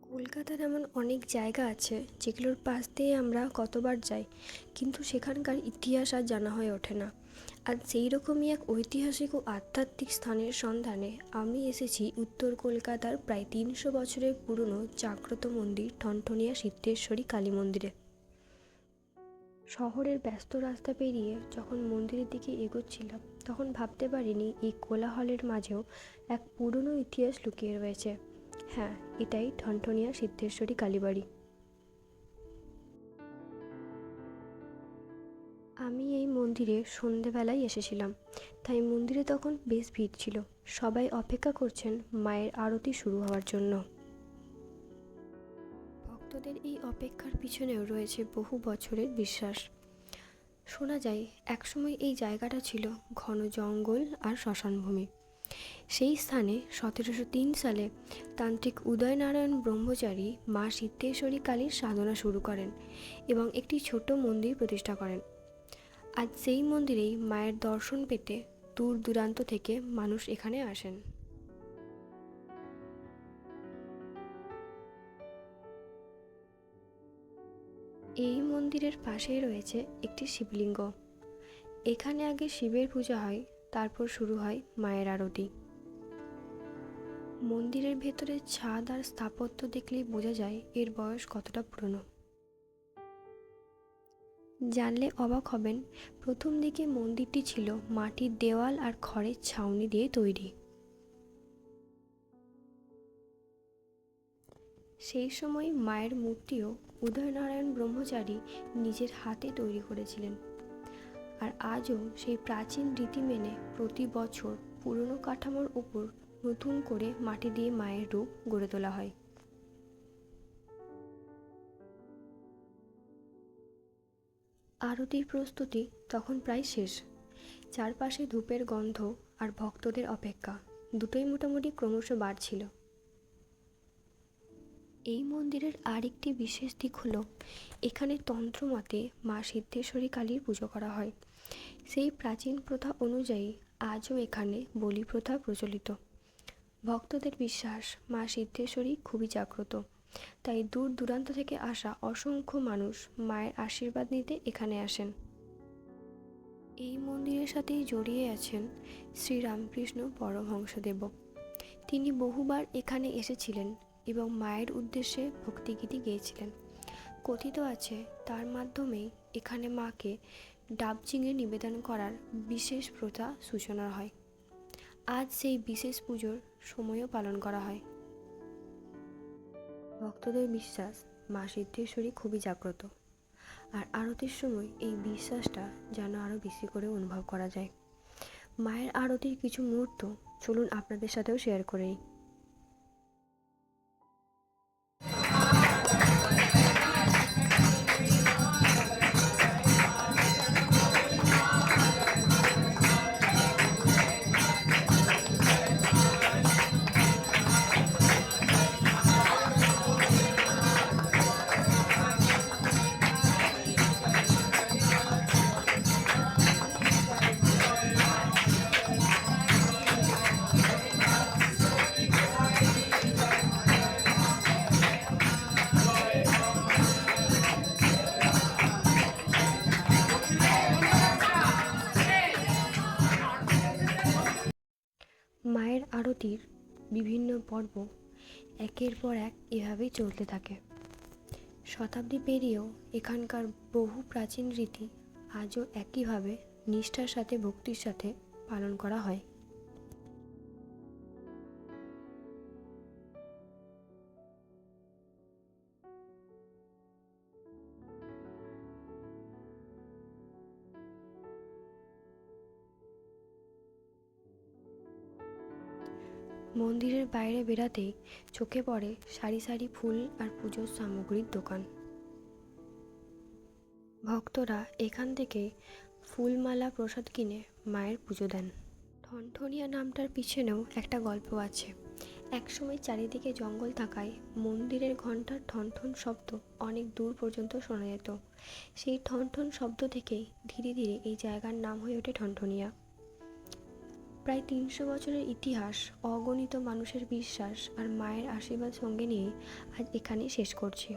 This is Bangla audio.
কলকাতার এমন অনেক জায়গা আছে যেগুলোর পাশ দিয়ে আমরা কতবার যাই, কিন্তু সেখানকার ইতিহাস আর জানা হয়ে ওঠে না। আর সেই রকমই এক ঐতিহাসিক ও আধ্যাত্মিক স্থানের সন্ধানে আমি এসেছি উত্তর কলকাতার প্রায় 300 বছরের পুরনো জাগ্রত মন্দির ঠনঠনিয়া সিদ্ধেশ্বরী কালী মন্দিরে। শহরের ব্যস্ত রাস্তা পেরিয়ে যখন মন্দিরের দিকে এগোচ্ছিলাম, তখন ভাবতে পারিনি এই কোলাহলের মাঝেও এক পুরনো ইতিহাস লুকিয়ে রয়েছে। হ্যাঁ, এটাই ঠনঠনিয়া সিদ্ধেশ্বরী কালীবাড়ি। আমি এই মন্দিরে সন্ধেবেলায় এসেছিলাম, তাই মন্দিরে তখন বেশ ভিড় ছিল। সবাই অপেক্ষা করছেন মায়ের আরতি শুরু হওয়ার জন্য। ভক্তদের এই অপেক্ষার পিছনেও রয়েছে বহু বছরের বিশ্বাস। শোনা যায় একসময় এই জায়গাটা ছিল ঘন জঙ্গল আর শ্মশানভূমি। সেই স্থানে 1703 সালে তান্ত্রিক উদয়নারায়ণ ব্রহ্মচারী মা সিদ্ধেশ্বরী কালীর সাধনা শুরু করেন এবং একটি ছোট মন্দির প্রতিষ্ঠা করেন। আজ সেই মন্দিরেই মায়ের দর্শন পেতে দূর দূরান্ত থেকে মানুষ এখানে আসেন। এই মন্দিরের পাশেই রয়েছে একটি শিবলিঙ্গ। এখানে আগে শিবের পূজা হয়, তারপর শুরু হয় মায়ের আরতি। মন্দিরের ভেতরে ছাদ আর স্থাপত্য দেখলেই বোঝা যায় এর বয়স কতটা পুরনো। জানলে অবাক হবেন, প্রথম দিকে মন্দিরটি ছিল মাটির দেওয়াল আর খড়ের ছাউনি দিয়ে তৈরি। সেই সময় মায়ের মূর্তিও উদয়নারায়ণ ব্রহ্মচারী নিজের হাতে তৈরি করেছিলেন। আর আজও সেই প্রাচীন রীতি মেনে প্রতি বছর পুরনো কাঠামোর উপর নতুন করে মাটি দিয়ে মায়ের রূপ গড়ে তোলা হয়। আরতির প্রস্তুতি তখন প্রায় শেষ। চারপাশে ধূপের গন্ধ আর ভক্তদের অপেক্ষা দুটোই মোটামুটি ক্রমশ বাড়ছিল। এই মন্দিরের আরেকটি বিশেষ দিক হলো এখানে তন্ত্রমতে মা সিদ্ধেশ্বরী কালীর পুজো করা হয়। সেই প্রাচীন প্রথা অনুযায়ী আজও এখানে বলি প্রথা প্রচলিত। ভক্তদের বিশ্বাস মা সিদ্ধেশ্বরী খুবই জাগ্রত, তাই দূর দূরান্ত থেকে আসা অসংখ্য মানুষ মায়ের আশীর্বাদ নিতে এখানে আসেন। এই মন্দিরের সাথেই জড়িয়ে আছেন শ্রীরামকৃষ্ণ পরমহংসদেব। তিনি বহুবার এখানে এসেছিলেন এবং মায়ের উদ্দেশ্যে ভক্তিগীতি গেয়েছিলেন। কথিত আছে তার মাধ্যমেই এখানে মাকে ডাব চিংড়ি নিবেদন করার বিশেষ প্রথা সূচনা হয়। আজ সেই বিশেষ পুজোর সময়ও পালন করা হয়। ভক্তদের বিশ্বাস মা সিদ্ধেশ্বরী খুবই জাগ্রত, আর আরতির সময় এই বিশ্বাসটা যেন আরও বেশি করে অনুভব করা যায়। মায়ের আরতির কিছু মুহূর্ত চলুন আপনাদের সাথেও শেয়ার করে নিই। মায়ের আরতির বিভিন্ন পর্ব একের পর এক এভাবেই চলতে থাকে। শতাব্দী পেরিয়েও এখানকার বহু প্রাচীন রীতি আজও একইভাবে নিষ্ঠার সাথে ভক্তির সাথে পালন করা হয়। মন্দিরের বাইরে বেরাতেই চোখে পড়ে সারি সারি ফুল আর পুজোর সামগ্রীর দোকান। ভক্তরা এখান থেকে ফুলমালা প্রসাদ কিনে মায়ের পুজো দেন। ঠনঠনিয়া নামটার পিছনেও একটা গল্প আছে। একসময় চারিদিকে জঙ্গল থাকায় মন্দিরের ঘণ্টার ঠনঠন শব্দ অনেক দূর পর্যন্ত শোনা যেত। সেই ঠনঠন শব্দ থেকেই ধীরে ধীরে এই জায়গার নাম হয়ে ওঠে ঠনঠনিয়া। প্রায় 300 বছরের ইতিহাস, অগণিত মানুষের বিশ্বাস আর মায়ের আশীর্বাদ সঙ্গে নিয়ে আজ এখানে শেষ করছি।